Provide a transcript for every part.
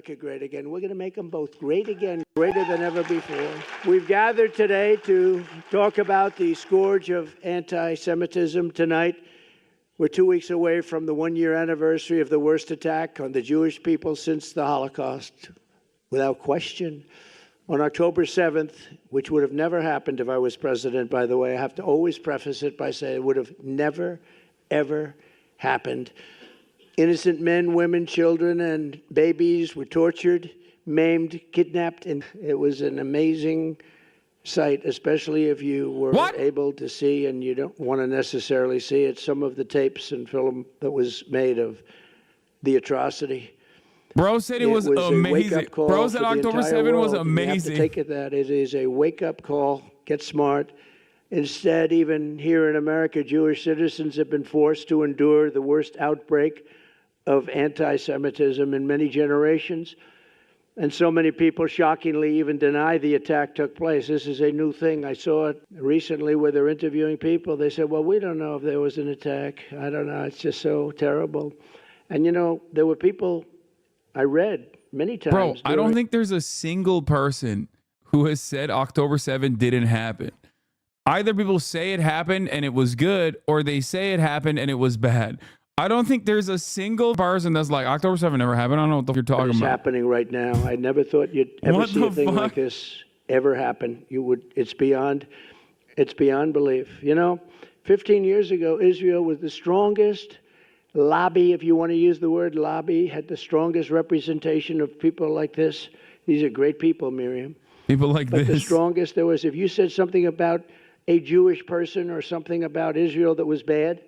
America great again. We're going to make them both great again, greater than ever before. We've gathered today to talk about the scourge of anti-Semitism. Tonight, we're 2 weeks away from the one-year anniversary of the worst attack on the Jewish people since the Holocaust. Without question, on October 7th, which would have never happened if I was president, by the way, I have to always preface it by saying it would have never, ever happened. Innocent men, women, children, and babies were tortured, maimed, kidnapped, and it was an amazing sight, especially if you were able to see, and you don't want to necessarily see it, some of the tapes and film that was made of the atrocity. Bro said it was amazing. Bro said October 7 was amazing. You have to take it that it is a wake-up call. Get smart. Instead, even here in America, Jewish citizens have been forced to endure the worst outbreak of anti-Semitism in many generations. And so many people shockingly even deny the attack took place. This is a new thing. I saw it recently where they're interviewing people. They said, well, we don't know if there was an attack. I don't know. It's just so terrible. And, you know, there were people I read many times. Bro, I don't think there's a single person who has said October 7 didn't happen. Either people say it happened and it was good, or they say it happened and it was bad. I don't think there's a single person that's like, October 7 never happened. I don't know what you're talking about. It's happening right now. I never thought you'd ever see a thing like this ever happen. It's beyond belief. You know, 15 years ago, Israel was the strongest lobby, if you want to use the word lobby, had the strongest representation of people like this. These are great people, Miriam. People like this. But the strongest there was, if you said something about a Jewish person or something about Israel that was bad,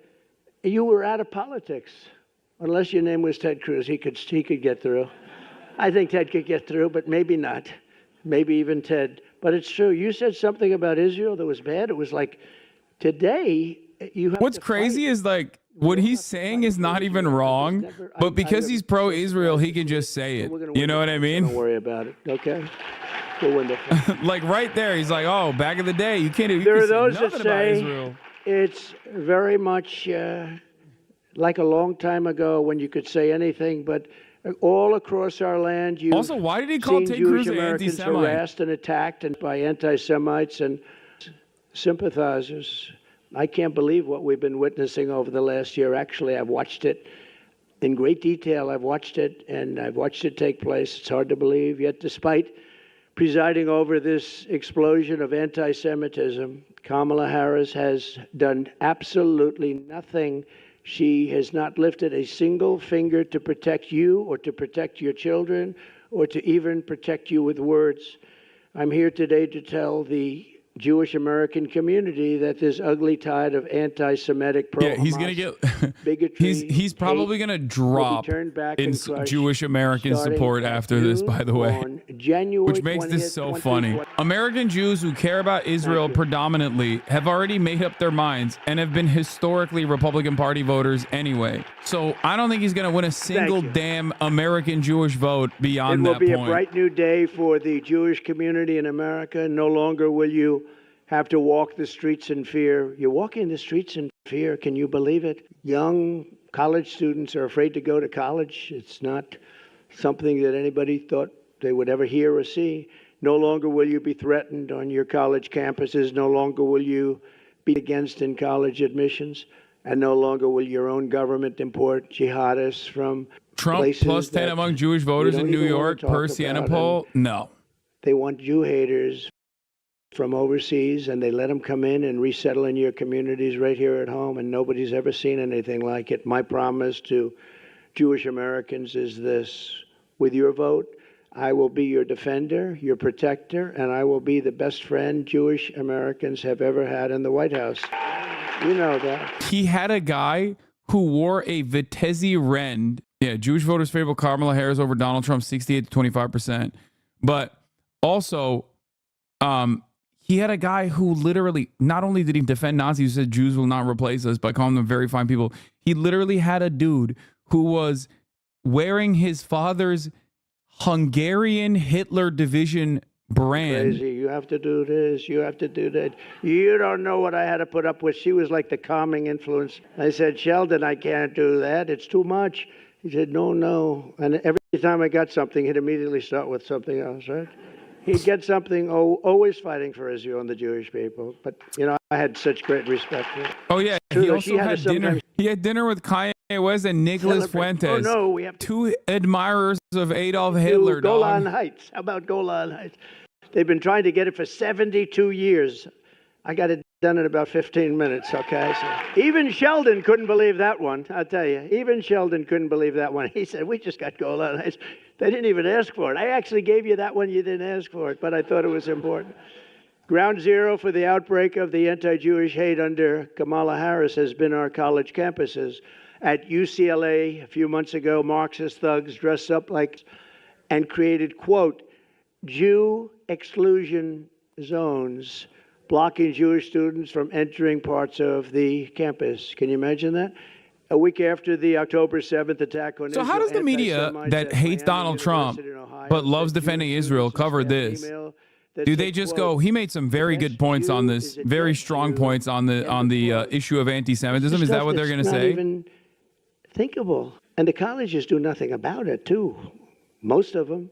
you were out of politics, unless your name was Ted Cruz. He could get through. I think Ted could get through, but maybe not. Maybe even Ted. But it's true. You said something about Israel that was bad. It was like, today, you have What's crazy is like, what he's saying is not even wrong, but because he's pro-Israel, he can just say it. You know what I mean? Don't worry about it, okay? We'll win the like right there, he's like, oh, back in the day, you can't. There are those that say it's very much like a long time ago when you could say anything, but all across our land, you've also, why did he call Ted Jewish Cruz an Americans anti-Semite? Harassed and attacked and by anti-Semites and sympathizers. I can't believe what we've been witnessing over the last year. Actually, I've watched it in great detail. I've watched it, and I've watched it take place. It's hard to believe. Yet, despite presiding over this explosion of anti-Semitism, Kamala Harris has done absolutely nothing. She has not lifted a single finger to protect you or to protect your children or to even protect you with words. I'm here today to tell the Jewish American community that this ugly tide of anti-Semitic he's gonna get bigotry, he's probably gonna drop in Jewish American support after this, by the way, which makes this so funny. American Jews who care about Israel predominantly have already made up their minds and have been historically Republican Party voters anyway. So I don't think he's gonna win a single damn American Jewish vote beyond that point. It will be a bright new day for the Jewish community in America. No longer will you have to walk the streets in fear. You're walking the streets in fear. Can you believe it? Young college students are afraid to go to college. It's not something that anybody thought they would ever hear or see. No longer will you be threatened on your college campuses. No longer will you be against in college admissions. And no longer will your own government import jihadists from Trump places plus 10 among Jewish voters in New York per Siena poll? No. They want Jew haters from overseas, and they let them come in and resettle in your communities right here at home, and nobody's ever seen anything like it. My promise to Jewish Americans is this: with your vote, I will be your defender, your protector, and I will be the best friend Jewish Americans have ever had in the White House. You know that. He had a guy who wore a Vitesse Rend. Yeah, Jewish voters favor Kamala Harris over Donald Trump, 68 to 25%. But also, he had a guy who literally, not only did he defend Nazis who said Jews will not replace us by calling them very fine people, he literally had a dude who was wearing his father's Hungarian Hitler Division brand. Crazy. You have to do this. You have to do that. You don't know what I had to put up with. She was like the calming influence. I said, Sheldon, I can't do that. It's too much. He said, no. And every time I got something, he'd immediately start with something else, right? He'd get something, always fighting for Israel and the Jewish people. But, I had such great respect for him. Oh yeah, True, he though, also had dinner. He had dinner with Kanye West and Nicholas Celebrate. Fuentes, Oh, no, we have to two admirers of Adolf Hitler. Golan Dog. Heights. How about Golan Heights? They've been trying to get it for 72 years. I got it done in about 15 minutes, okay? So even Sheldon couldn't believe that one, I'll tell you. Even Sheldon couldn't believe that one. He said, we just got Golan Heights. They didn't even ask for it. I actually gave you that one. You didn't ask for it, but I thought it was important. Ground zero for the outbreak of the anti-Jewish hate under Kamala Harris has been our college campuses. At UCLA a few months ago, Marxist thugs dressed up like and created, quote, Jew exclusion zones, blocking Jewish students from entering parts of the campus. Can you imagine that? A week after the October 7th attack on So Israel, how does the media that hates Donald Trump but loves defending Israel cover this? Do they just go, he made some very good points on this, very strong points on the issue of anti-Semitism? Is that what they're going to say? Even thinkable. And the colleges do nothing about it, too. Most of them.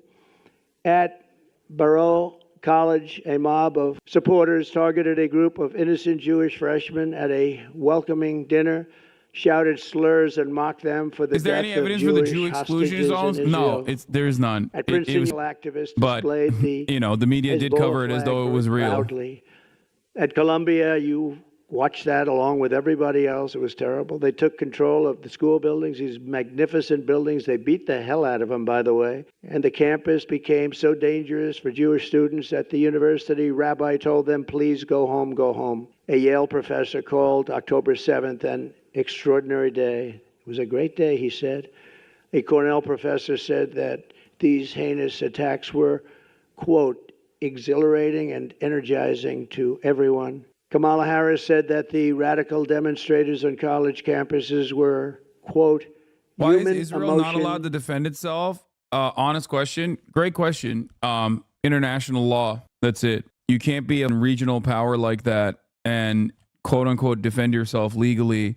At Baruch College, a mob of supporters targeted a group of innocent Jewish freshmen at a welcoming dinner, shouted slurs and mocked them for the Is there any evidence for the Jew exclusion zones? No, there's none. At Princeton, activists displayed the media did cover it as though it was real. Proudly. At Columbia, you watched that along with everybody else. It was terrible. They took control of the school buildings, these magnificent buildings. They beat the hell out of them, by the way. And the campus became so dangerous for Jewish students at the university, rabbi told them, please go home, go home. A Yale professor called October 7th an extraordinary day. It was a great day, he said. A Cornell professor said that these heinous attacks were, quote, exhilarating and energizing to everyone. Kamala Harris said that the radical demonstrators on college campuses were, quote, why is Israel not allowed to defend itself? Honest question. Great question. International law. That's it. You can't be a regional power like that and quote unquote defend yourself legally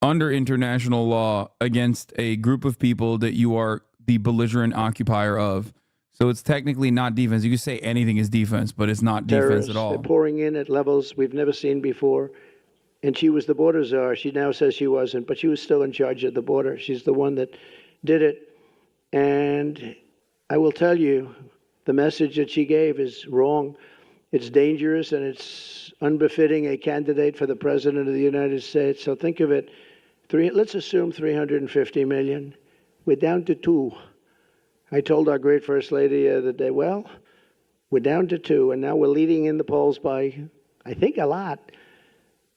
under international law against a group of people that you are the belligerent occupier of. So it's technically not defense. You can say anything is defense, but it's not defense at all. They're pouring in at levels we've never seen before. And she was the border czar. She now says she wasn't, but she was still in charge of the border. She's the one that did it. And I will tell you, the message that she gave is wrong. It's dangerous and it's unbefitting a candidate for the president of the United States. So think of it. Let's assume 350 million. We're down to 2. I told our great First Lady the other day, well, we're down to 2, and now we're leading in the polls by, I think, a lot.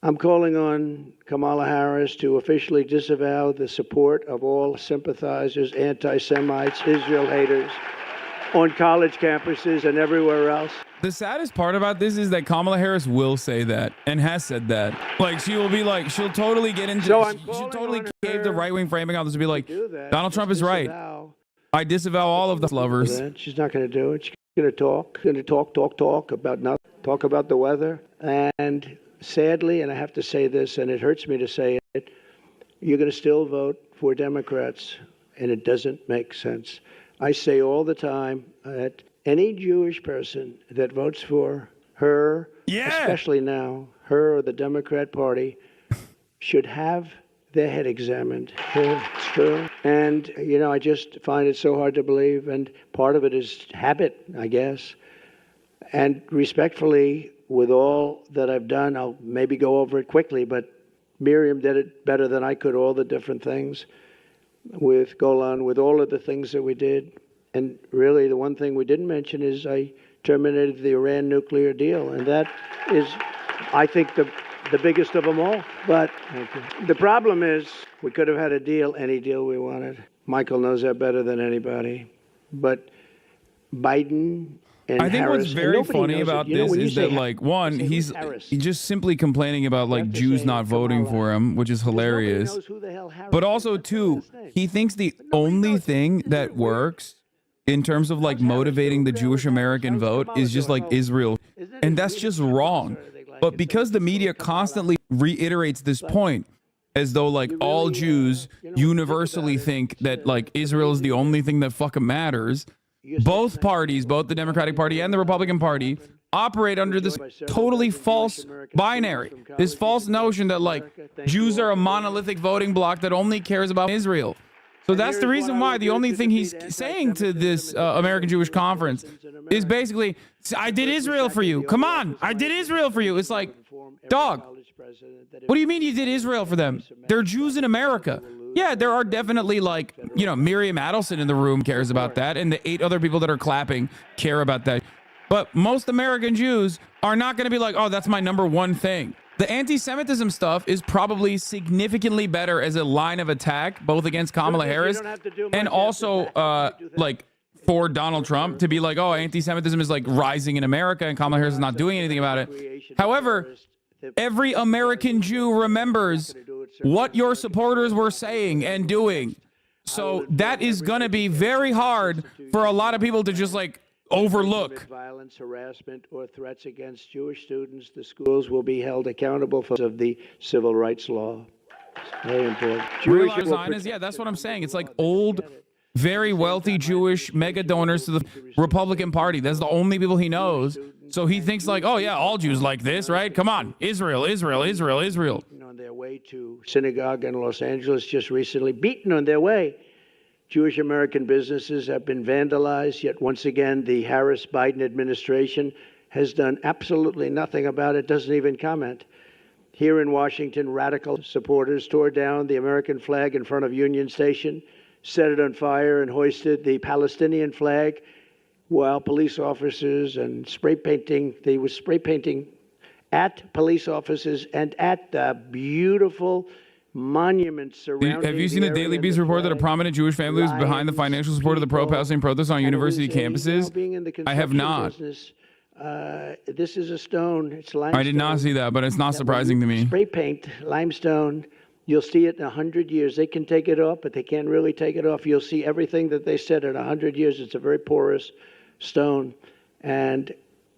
I'm calling on Kamala Harris to officially disavow the support of all sympathizers, anti-Semites, Israel haters on college campuses and everywhere else. The saddest part about this is that Kamala Harris will say that and has said that. Like, she will be like, she'll totally get into, she'll totally cave the right-wing framing on this and be like, Donald Trump is right. I disavow all of the lovers. She's not going to do it. She's going to talk about nothing, talk about the weather. And sadly, and I have to say this, and it hurts me to say it, you're going to still vote for Democrats, and it doesn't make sense. I say all the time that any Jewish person that votes for her, especially now, her or the Democrat Party, should have their head examined. It's true. And, I just find it so hard to believe. And part of it is habit, I guess. And respectfully, with all that I've done, I'll maybe go over it quickly, but Miriam did it better than I could, all the different things with Golan, with all of the things that we did. And really, the one thing we didn't mention is I terminated the Iran nuclear deal. And that is, I think, the biggest of them all. But the problem is we could have had a deal, any deal we wanted. Michael knows that better than anybody. But Biden and I think Harris, what's very funny about this is that, like, one, he's just simply complaining about, like, Jews not voting for him, which is hilarious. But also, two, he thinks the only thing that works in terms of, like, motivating the Jewish American vote is just, like, Israel. And that's just wrong. But because the media constantly reiterates this point, as though like all Jews universally think that like Israel is the only thing that fucking matters. Both parties, both the Democratic Party and the Republican Party, operate under this totally false binary, this false notion that like Jews are a monolithic voting bloc that only cares about Israel. So that's the reason why the only thing he's saying to this American Jewish Conference is basically, I did Israel for you. Come on, I did Israel for you. It's like, dog, what do you mean you did Israel for them? They're Jews in America. Yeah, there are definitely like, you know, Miriam Adelson in the room cares about that, and the 8 other people that are clapping care about that. But most American Jews are not going to be like, oh, that's my number one thing. The anti-Semitism stuff is probably significantly better as a line of attack, both against Kamala Harris and also like for Donald Trump to be like, oh, anti-Semitism is like rising in America and Kamala Harris is not doing anything about it. However, every American Jew remembers what your supporters were saying and doing. So that is going to be very hard for a lot of people to just like overlook. Violence, harassment, or threats against Jewish students, the schools will be held accountable for of the civil rights law. Very important. Real Zionists, yeah, that's what I'm saying. It's like old, very wealthy Jewish mega donors to the Republican Party. That's the only people he knows. So he thinks like, oh yeah, all Jews like this, right? Come on, Israel, Israel, Israel, Israel. On their way to synagogue in Los Angeles just recently, beaten on their way. Jewish American businesses have been vandalized, yet once again, the Harris-Biden administration has done absolutely nothing about it, doesn't even comment. Here in Washington, radical supporters tore down the American flag in front of Union Station, set it on fire, and hoisted the Palestinian flag, while police officers and they were spray painting at police officers and at the beautiful monuments surrounding. Have you seen the Daily Beast report that a prominent Jewish family was behind the financial support of the pro-Palestinian protests on university campuses? I have not. This is a stone. It's limestone. I did not see that, but it's not surprising to me. Spray paint, limestone. You'll see it in 100 years. They can take it off, but they can't really take it off. You'll see everything that they said in 100 years. It's a very porous stone. And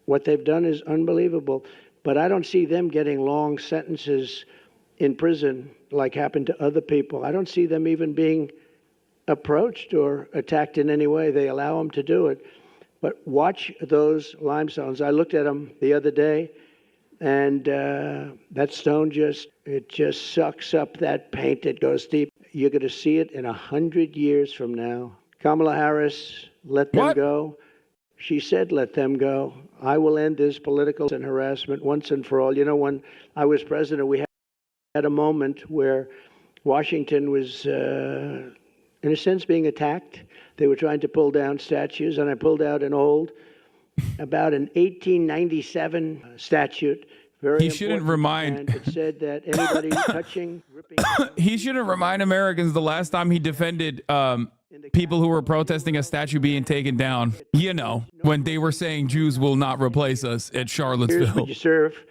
what they've done is unbelievable. But I don't see them getting long sentences in prison like happened to other people. I don't see them even being approached or attacked in any way. They allow them to do it. But watch those limestones. I looked at them the other day, and that stone just sucks up that paint. It goes deep. You're going to see it in 100 years from now. Kamala Harris, let them go. She said, let them go. I will end this political and harassment once and for all. You know, when I was president, we had a moment where Washington was, in a sense, being attacked. They were trying to pull down statues, and I pulled out an about an 1897 statute. He shouldn't remind. And it said that anybody touching, ripping. He shouldn't remind Americans the last time he defended people who were protesting a statue being taken down. You know, when they were saying Jews will not replace us at Charlottesville. You serve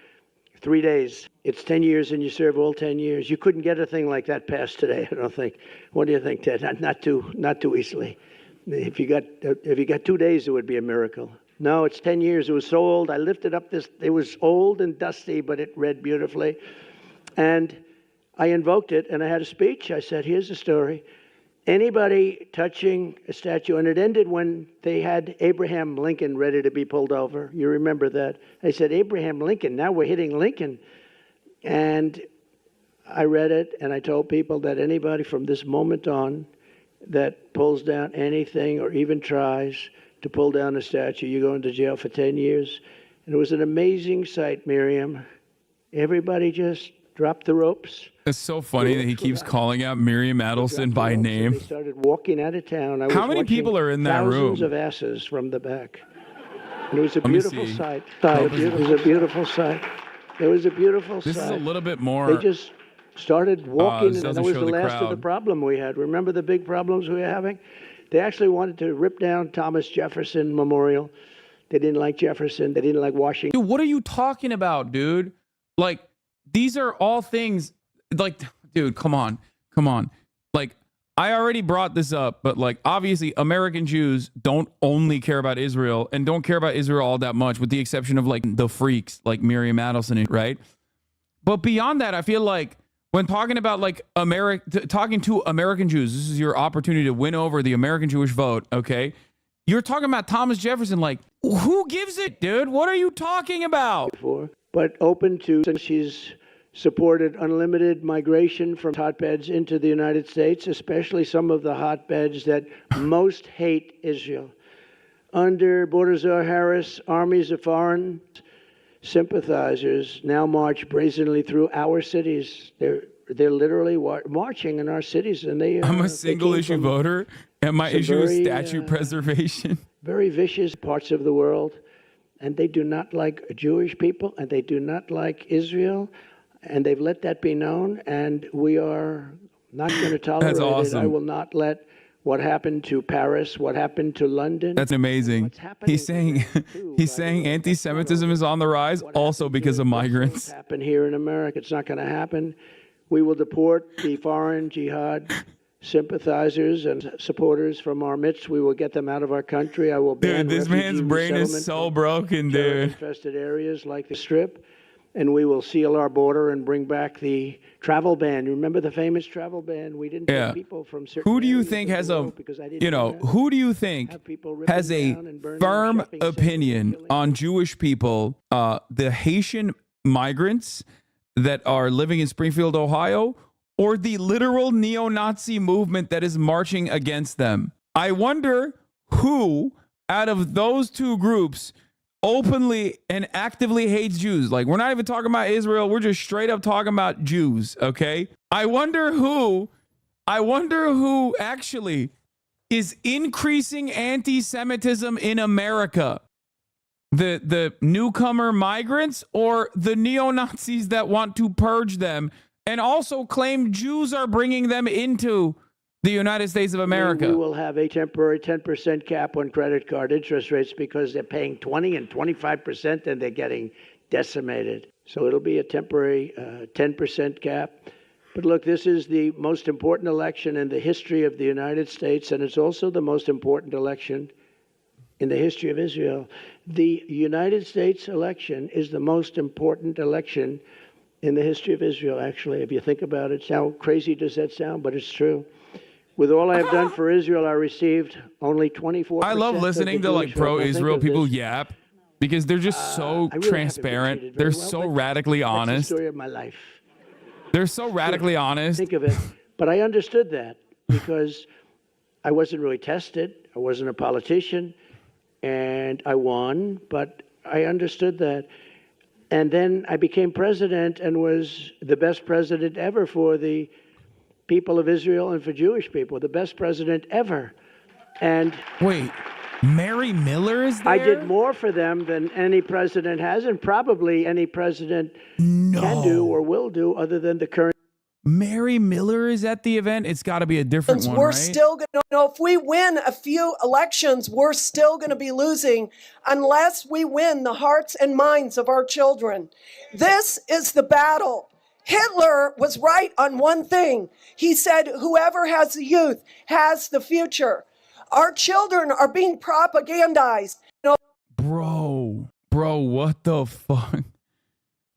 3 days. It's 10 years, and you serve all 10 years. You couldn't get a thing like that passed today, I don't think. What do you think, Ted? Not too easily. If you got 2 days, it would be a miracle. No, it's 10 years. It was so old. I lifted up this. It was old and dusty, but it read beautifully. And I invoked it, and I had a speech. I said, here's the story. Anybody touching a statue, and it ended when they had Abraham Lincoln ready to be pulled over. You remember that? I said, Abraham Lincoln, now we're hitting Lincoln. And I read it, and I told people that anybody from this moment on that pulls down anything or even tries to pull down a statue, you go into jail for 10 years. And it was an amazing sight, Miriam. Everybody just dropped the ropes. It's so funny that he keeps calling out Miriam Adelson by name. They started walking out of town. How many people are in that room? Thousands of asses from the back. And it was a beautiful sight. It was a beautiful sight. It was a beautiful sight. This is a little bit more. They just started walking, and that was the last of the problem we had. Remember the big problems we were having? They actually wanted to rip down Thomas Jefferson Memorial. They didn't like Jefferson. They didn't like Washington. Dude, what are you talking about, dude? Like, these are all things, like, dude, come on. Like, I already brought this up, but like, obviously American Jews don't only care about Israel and don't care about Israel all that much, with the exception of like the freaks like Miriam Adelson, right? But beyond that, I feel like when talking about like talking to American Jews, this is your opportunity to win over the American Jewish vote. Okay. You're talking about Thomas Jefferson. Like, who gives it, dude? What are you talking about? But open to, she's supported unlimited migration from hotbeds into the United States, especially some of the hotbeds that most hate Israel. Under Border Czar Harris, armies of foreign sympathizers now march brazenly through our cities. They're literally marching in our cities, and I'm a single issue voter, and my issue is statute preservation. Very vicious parts of the world, and they do not like Jewish people, and they do not like Israel, and they've let that be known, and we are not going to tolerate That's awesome. it. I will not let what happened to Paris, what happened to London. That's amazing. He's saying anti-Semitism is on the rise, also because of migrants. Happen here in America. It's not going to happen. We will deport the foreign jihad sympathizers and supporters from our midst. We will get them out of our country. I will ban this man's brain is so broken, dude. Infested areas like the Strip, and we will seal our border and bring back the travel ban. You remember the famous travel ban? We didn't take people from certain Who do you areas think of has the a, world because I didn't you know, who do you think has a firm opinion on Jewish people, the Haitian migrants that are living in Springfield, Ohio, or the literal neo-Nazi movement that is marching against them? I wonder who out of those two groups openly and actively hates Jews. Like, we're not even talking about Israel. We're just straight up talking about Jews. Okay. I wonder who actually is increasing anti-Semitism in America. The newcomer migrants or the neo-Nazis that want to purge them and also claim Jews are bringing them into the United States of America. We will have a temporary 10% cap on credit card interest rates because they're paying 20 and 25% and they're getting decimated. So it'll be a temporary 10% cap. But look, this is the most important election in the history of the United States, and it's also the most important election in the history of Israel. The United States election is the most important election in the history of Israel, actually, if you think about it. How crazy does that sound? But it's true. With all I have done for Israel, I received only 24%. I love listening to like pro-Israel people yap because they're just so transparent. They're so radically honest. That's the story of my life. They're so radically honest. Think of it. But I understood that because I wasn't really tested. I wasn't a politician, and I won. But I understood that. And then I became president and was the best president ever for the people of Israel and for Jewish people, the best president ever. And wait, Mary Miller is there? I did more for them than any president has, and probably any president can do or will do other than the current. Mary Miller is at the event. It's got to be a different one, We're right? still going to know if we win a few elections, we're still going to be losing unless we win the hearts and minds of our children. This is the battle. Hitler was right on one thing. He said, whoever has the youth has the future. Our children are being propagandized. Bro, what the fuck?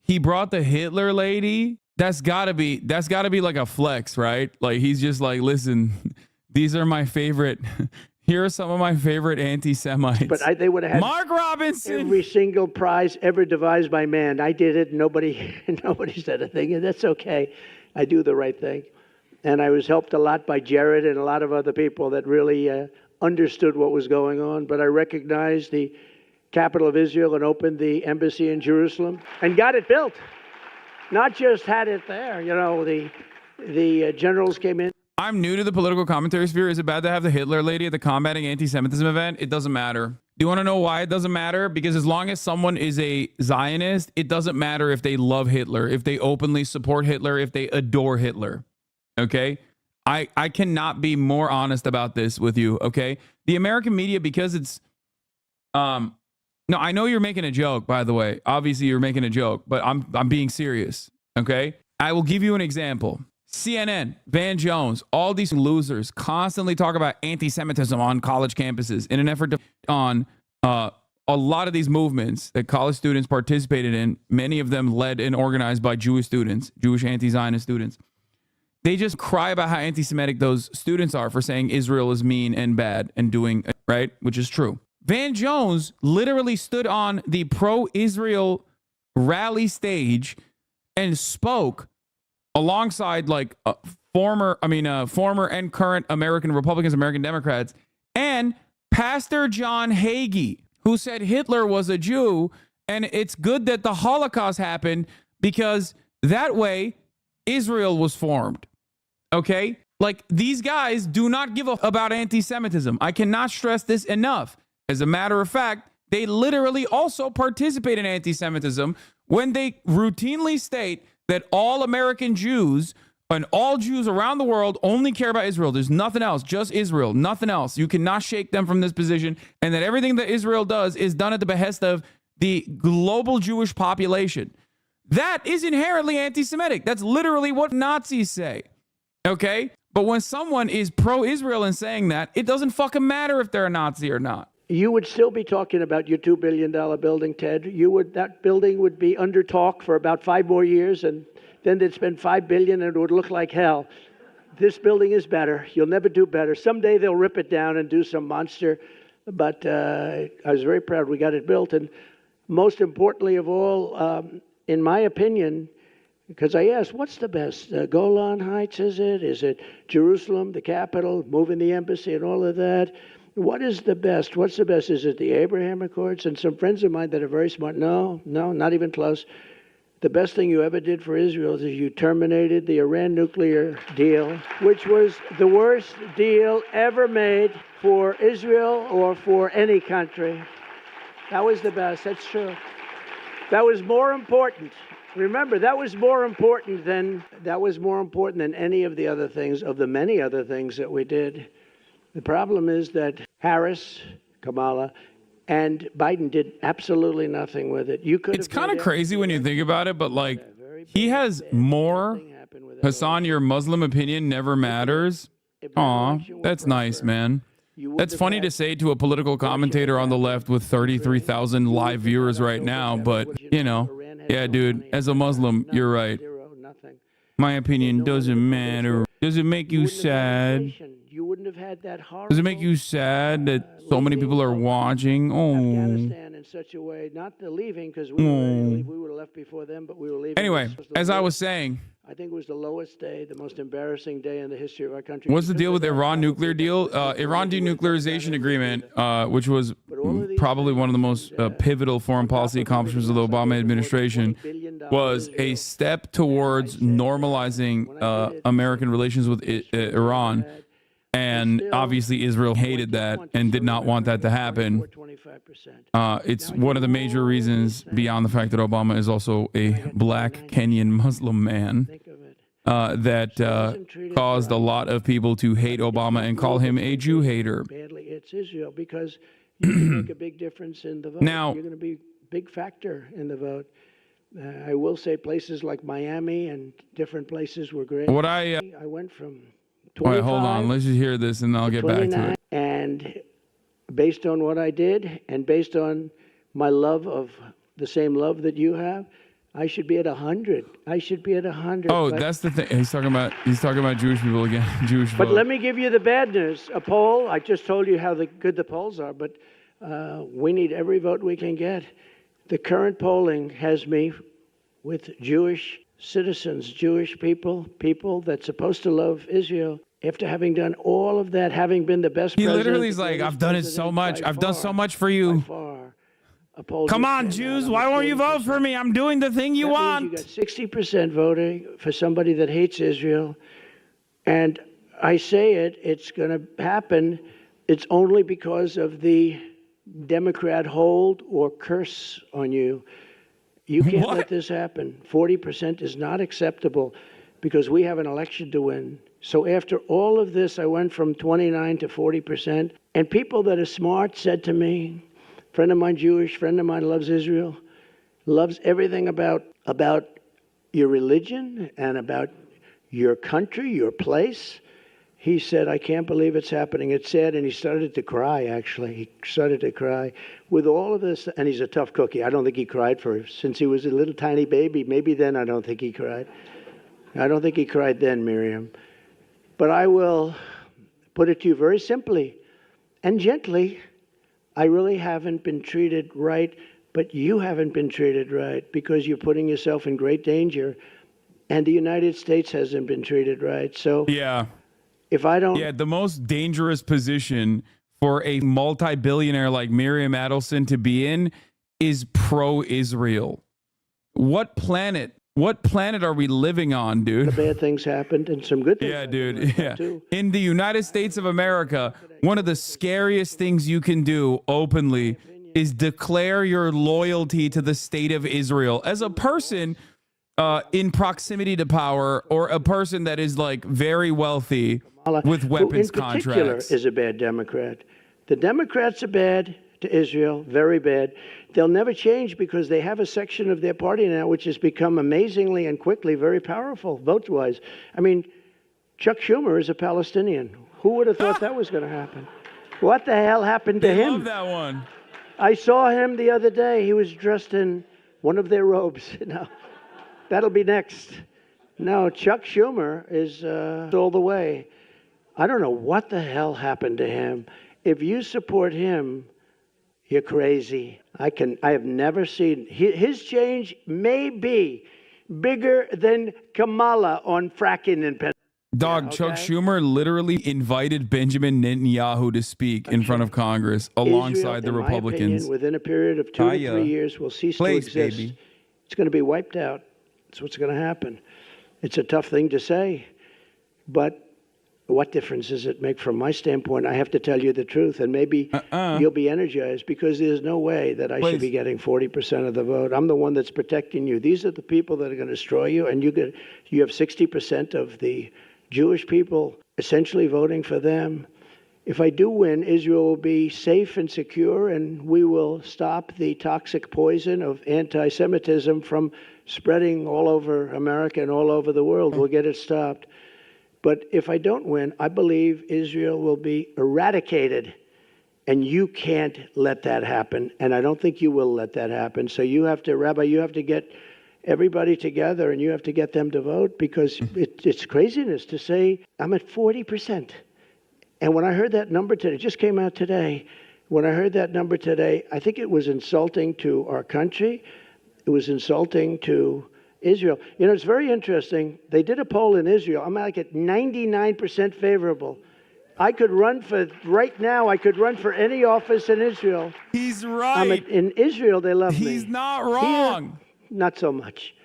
He brought the Hitler lady? That's gotta be like a flex, right? Like, he's just like, listen, these are my favorite. Here are some of my favorite anti-Semites. But they would have had Mark Robinson. Every single prize ever devised by man. I did it. Nobody said a thing, and that's okay. I do the right thing. And I was helped a lot by Jared and a lot of other people that really understood what was going on. But I recognized the capital of Israel and opened the embassy in Jerusalem and got it built. Not just had it there. You know, the generals came in. I'm new to the political commentary sphere. Is it bad to have the Hitler lady at the combating anti-Semitism event? It doesn't matter. Do you want to know why it doesn't matter? Because as long as someone is a Zionist, it doesn't matter if they love Hitler, if they openly support Hitler, if they adore Hitler. Okay? I cannot be more honest about this with you. Okay? The American media, because it's no, I know you're making a joke, by the way. Obviously, you're making a joke, but I'm being serious. Okay? I will give you an example. CNN, Van Jones, all these losers constantly talk about anti-Semitism on college campuses in an effort to on a lot of these movements that college students participated in, many of them led and organized by Jewish students, Jewish anti-Zionist students. They just cry about how anti-Semitic those students are for saying Israel is mean and bad and doing, right? Which is true. Van Jones literally stood on the pro-Israel rally stage and spoke alongside like former and current American Republicans, American Democrats, and Pastor John Hagee, who said Hitler was a Jew, and it's good that the Holocaust happened because that way Israel was formed. Okay? Like, these guys do not give a about anti-Semitism. I cannot stress this enough. As a matter of fact, they literally also participate in anti-Semitism when they routinely state that all American Jews and all Jews around the world only care about Israel. There's nothing else, just Israel, nothing else. You cannot shake them from this position, and that everything that Israel does is done at the behest of the global Jewish population. That is inherently anti-Semitic. That's literally what Nazis say. Okay? But when someone is pro-Israel and saying that, it doesn't fucking matter if they're a Nazi or not. You would still be talking about your $2 billion building, Ted. That building would be under talk for about 5 more years, and then they'd spend $5 billion and it would look like hell. This building is better. You'll never do better. Someday they'll rip it down and do some monster. But I was very proud we got it built. And most importantly of all, in my opinion, because I asked, what's the best? Golan Heights, is it? Is it Jerusalem, the capital, moving the embassy and all of that? What is the best? What's the best? Is it the Abraham Accords? And some friends of mine that are very smart, no, not even close. The best thing you ever did for Israel is you terminated the Iran nuclear deal, which was the worst deal ever made for Israel or for any country. That was the best. That's true. That was more important. Remember, that was more important than any of the other things, of the many other things that we did. The problem is that Harris, Kamala, and Biden did absolutely nothing with it. It's kind of crazy when you think about it, but like, he has more. Hasan, your Muslim opinion never matters. Aw, that's nice, man. That's funny to say to a political commentator on the left with 33,000 live viewers right now, but, you know, yeah, dude, as a Muslim, you're right. My opinion doesn't matter. Does it make you sad? Does it make you sad that so many people are watching? Oh. Afghanistan in such a way, not the leaving, because we would have left before them, but we were leaving. Anyway, as I was saying, I think it was the lowest day, the most embarrassing day in the history of our country. What's the deal with Iran nuclear deal? Iran denuclearization agreement, which was probably one of the most pivotal foreign policy accomplishments of the Obama administration, was a step towards normalizing American relations with Iran. And obviously Israel hated that and did not want that to happen. It's one of the major reasons, beyond the fact that Obama is also a black Kenyan Muslim man, that caused a lot of people to hate Obama and call him a Jew hater. It's Israel, because you can make a big difference in the vote. Now, you're going to be a big factor in the vote. I will say places like Miami and different places were great. I went from Wait, hold on. Let's just hear this, and I'll get back to it. And based on what I did, and based on my love of the same love that you have, I should be at 100. I should be at 100. Oh, that's the thing. He's talking about Jewish people again. Jewish. But let me give you the bad news. A poll. I just told you how good the polls are, but we need every vote we can get. The current polling has me with Jewish citizens, Jewish people that's supposed to love Israel. After having done all of that, having been the best president. He literally is like, I've done it so much. I've done so much for you. Come on, Jews. Why won't you vote for me? I'm doing the thing you want. You got 60% voting for somebody that hates Israel. And I say it's going to happen. It's only because of the Democrat hold or curse on you. You can't let this happen. 40% is not acceptable because we have an election to win. So after all of this, I went from 29 to 40%. And people that are smart said to me, friend of mine, Jewish, friend of mine loves Israel, loves everything about your religion and about your country, your place. He said, I can't believe it's happening. It's sad. And he started to cry, actually. He started to cry with all of this. And he's a tough cookie. I don't think he cried since he was a little tiny baby. Maybe then I don't think he cried. I don't think he cried then, Miriam. But I will put it to you very simply and gently. I really haven't been treated right, but you haven't been treated right because you're putting yourself in great danger, and the United States hasn't been treated right. So Yeah. if I don't... Yeah, the most dangerous position for a multi-billionaire like Miriam Adelson to be in is pro-Israel. What planet are we living on, dude? The bad things happened and some good things. Yeah, dude. Yeah. In the United States of America, one of the scariest things you can do openly is declare your loyalty to the state of Israel as a person in proximity to power, or a person that is like very wealthy with weapons who in particular contracts. Is a bad Democrat. The Democrats are bad to Israel, very bad. They'll never change because they have a section of their party now which has become amazingly and quickly very powerful vote-wise. I mean, Chuck Schumer is a Palestinian. Who would have thought that was going to happen? What the hell happened to him? Love that one. I saw him the other day. He was dressed in one of their robes. That'll be next. No, Chuck Schumer is all the way. I don't know what the hell happened to him. If you support him, you're crazy. I have never seen his change may be bigger than Kamala on fracking in Pennsylvania. Dog, okay? Chuck Schumer literally invited Benjamin Netanyahu to speak in front of Congress alongside the Israel, in my Republicans. opinion, within a period of 2 to 3 years, will cease to exist. Baby. It's going to be wiped out. That's what's going to happen. It's a tough thing to say, but what difference does it make from my standpoint? I have to tell you the truth, and maybe you'll be energized, because there's no way that I should be getting 40% of the vote. I'm the one that's protecting you. These are the people that are going to destroy you, and you have 60% of the Jewish people essentially voting for them. If I do win, Israel will be safe and secure, and we will stop the toxic poison of anti-Semitism from spreading all over America and all over the world. We'll get it stopped. But if I don't win, I believe Israel will be eradicated, and you can't let that happen, and I don't think you will let that happen. So you have to, Rabbi, you have to get everybody together, and you have to get them to vote, because it's craziness to say I'm at 40%. And when I heard that number today, it just came out today. When I heard that number today, I think it was insulting to our country. It was insulting to Israel. You know, it's very interesting. They did a poll in Israel. I'm like at 99% favorable. I could run for, right now, I could run for any office in Israel. He's right. In Israel, they love me. He's not wrong. Here, not so much.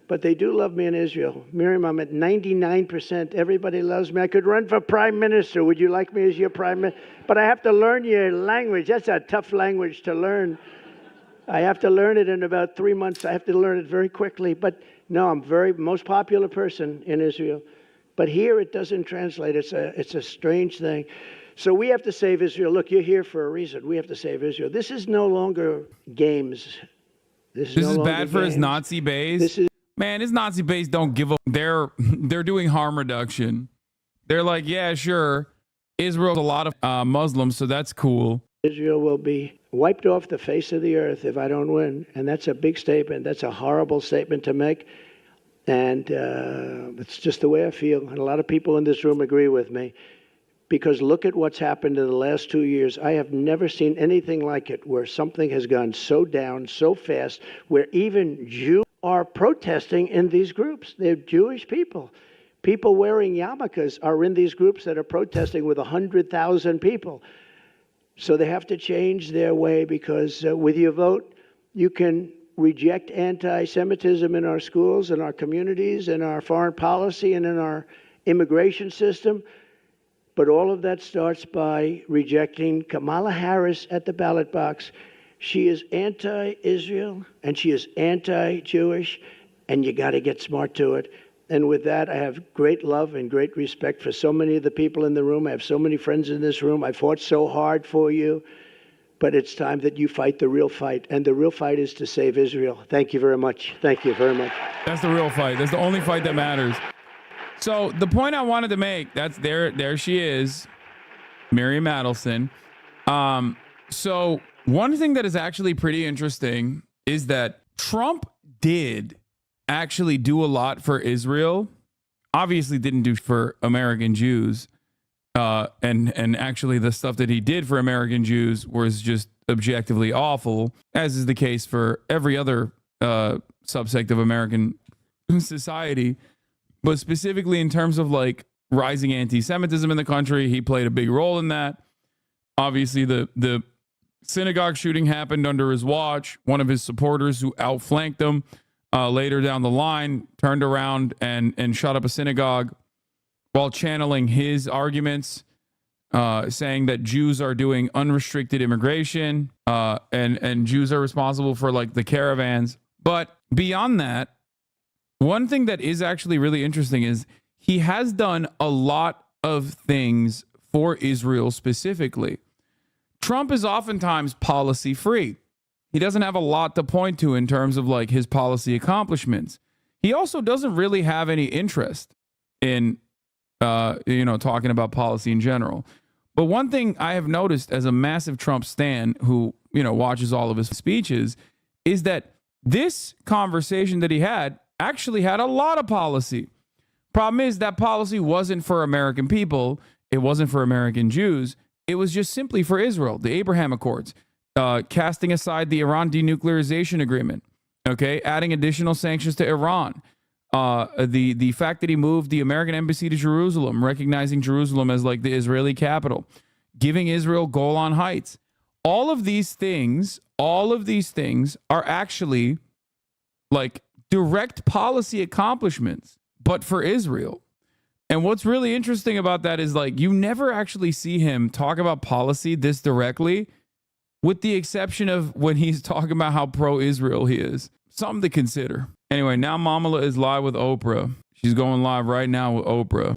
But they do love me in Israel. Miriam, I'm at 99%. Everybody loves me. I could run for prime minister. Would you like me as your prime minister? But I have to learn your language. That's a tough language to learn. I have to learn it in about 3 months. I have to learn it very quickly. But no, I'm most popular person in Israel. But here it doesn't translate. It's a strange thing. So we have to save Israel. Look, you're here for a reason. We have to save Israel. This is no longer games. This is bad for his Nazi base. Man, his Nazi base don't give a... They're doing harm reduction. They're like, yeah, sure. Israel's a lot of Muslims, so that's cool. Israel will be wiped off the face of the earth if I don't win. And that's a big statement. That's a horrible statement to make. And it's just the way I feel. And a lot of people in this room agree with me. Because look at what's happened in the last 2 years. I have never seen anything like it, where something has gone so down so fast, where even Jews are protesting in these groups. They're Jewish people. People wearing yarmulkes are in these groups that are protesting with 100,000 people. So they have to change their way, because with your vote, you can reject anti-Semitism in our schools, in our communities, in our foreign policy, and in our immigration system. But all of that starts by rejecting Kamala Harris at the ballot box. She is anti-Israel, and she is anti-Jewish, and you got to get smart to it. And with that, I have great love and great respect for so many of the people in the room. I have so many friends in this room. I fought so hard for you. But it's time that you fight the real fight. And the real fight is to save Israel. Thank you very much. Thank you very much. That's the real fight. That's the only fight that matters. So the point I wanted to make, that's there she is, Miriam Adelson. So one thing that is actually pretty interesting is that Trump did actually do a lot for Israel obviously didn't do for American Jews. And actually the stuff that he did for American Jews was just objectively awful, as is the case for every other subsect of American society. But specifically in terms of like rising anti-Semitism in the country, he played a big role in that. Obviously, the synagogue shooting happened under his watch. One of his supporters who outflanked him later down the line turned around and shut up a synagogue while channeling his arguments, saying that Jews are doing unrestricted immigration and Jews are responsible for like the caravans. But beyond that, one thing that is actually really interesting is he has done a lot of things for Israel specifically. Trump is oftentimes policy free. He doesn't have a lot to point to in terms of like his policy accomplishments. He also doesn't really have any interest in talking about policy in general. But one thing I have noticed as a massive Trump stan who, watches all of his speeches is that this conversation that he had actually had a lot of policy. Problem is that policy wasn't for American people. It wasn't for American Jews. It was just simply for Israel, the Abraham Accords, casting aside the Iran denuclearization agreement, okay, adding additional sanctions to Iran. The fact that he moved the American embassy to Jerusalem, recognizing Jerusalem as like the Israeli capital, giving Israel Golan Heights. All of these things are actually like direct policy accomplishments, but for Israel. And what's really interesting about that is like you never actually see him talk about policy this directly, with the exception of when he's talking about how pro-Israel he is. Something to consider. Anyway, now Mamala is live with Oprah. She's going live right now with Oprah.